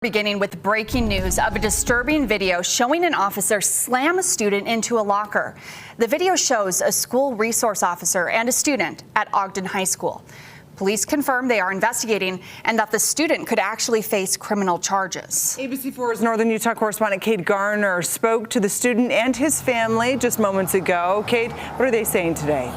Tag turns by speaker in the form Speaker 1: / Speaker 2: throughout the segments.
Speaker 1: Beginning with breaking news of a disturbing video showing an officer slam a student into a locker. The video shows a school resource officer and a student at Ogden High School. Police confirm they are investigating and that the student could actually face criminal charges.
Speaker 2: ABC4's Northern Utah correspondent Kate Garner spoke to the student and his family just moments ago. Kate, what are they saying today?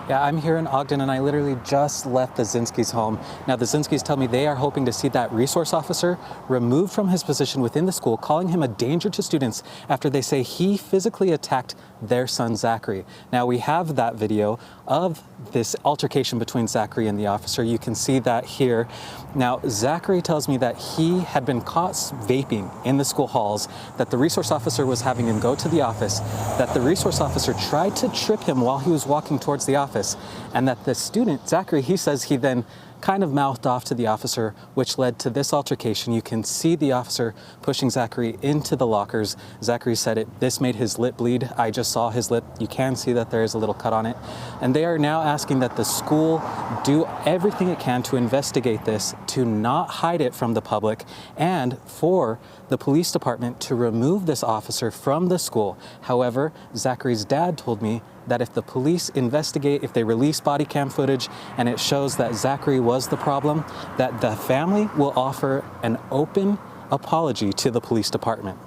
Speaker 3: Yeah, I'm here in Ogden and I literally just left the Zinskis' home. Now, the Zinskis tell me they are hoping to see that resource officer removed from his position within the school, calling him a danger to students after they say he physically attacked their son, Zachary. Now, we have that video of this altercation between Zachary and the officer. You can see that here. Now, Zachary tells me that he had been caught vaping in the school halls, that the resource officer was having him go to the office, that the resource officer tried to trip him while he was walking towards the office, and that the student, Zachary, he says he then kind of mouthed off to the officer, which led to this altercation. You can see the officer pushing Zachary into the lockers. Zachary said this made his lip bleed. I just saw his lip. You can see that there is a little cut on it. And they are now asking that the school do everything it can to investigate this, to not hide it from the public, and for the police department to remove this officer from the school. However, Zachary's dad told me that if the police investigate, if they release body cam footage and it shows that Zachary was the problem, that the family will offer an open apology to the police department.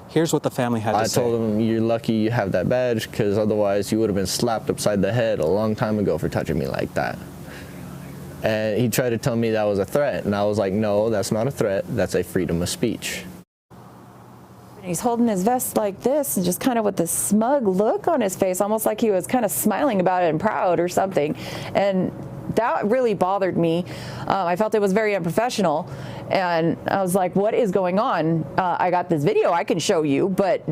Speaker 3: Here's what the family had to say.
Speaker 4: I told him, you're lucky you have that badge, because otherwise you would have been slapped upside the head a long time ago for touching me like that. And he tried to tell me that was a threat, and I was like, no, that's not a threat, that's a freedom of speech.
Speaker 5: He's holding his vest like this and just kind of with this smug look on his face, almost like he was kind of smiling about it and proud or something. And that really bothered me. I felt it was very unprofessional. And I was like, what is going on? I got this video I can show you, but,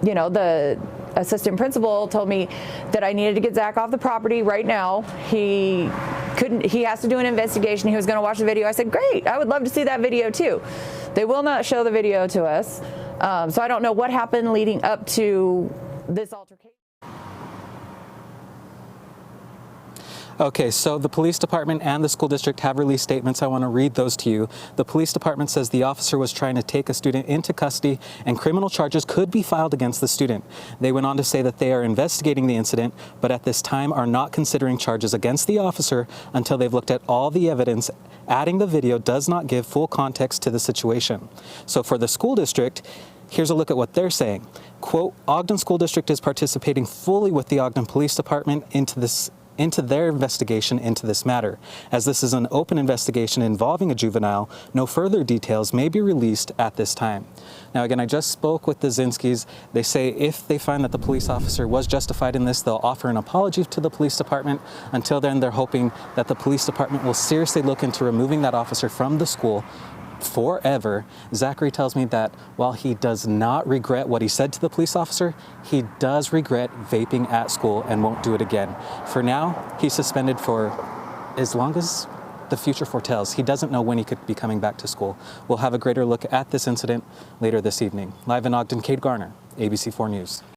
Speaker 5: you know, the assistant principal told me that I needed to get Zach off the property right now. He has to do an investigation. He was going to watch the video. I said, great, I would love to see that video too. They will not show the video to us. So I don't know what happened leading up to this altercation.
Speaker 3: Okay, so the police department and the school district have released statements. I want to read those to you. The police department says the officer was trying to take a student into custody and criminal charges could be filed against the student. They went on to say that they are investigating the incident, but at this time are not considering charges against the officer until they've looked at all the evidence. Adding the video does not give full context to the situation. So for the school district, here's a look at what they're saying. Quote, Ogden School District is participating fully with the Ogden Police Department into their investigation into this matter. As this is an open investigation involving a juvenile, no further details may be released at this time. Now again, I just spoke with the Zinskis. They say if they find that the police officer was justified in this, they'll offer an apology to the police department. Until then, they're hoping that the police department will seriously look into removing that officer from the school forever. Zachary tells me that while he does not regret what he said to the police officer, he does regret vaping at school and won't do it again. For now, he's suspended for as long as the future foretells. He doesn't know when he could be coming back to school. We'll have a greater look at this incident later this evening. Live in Ogden, Kate Garner, ABC4 News.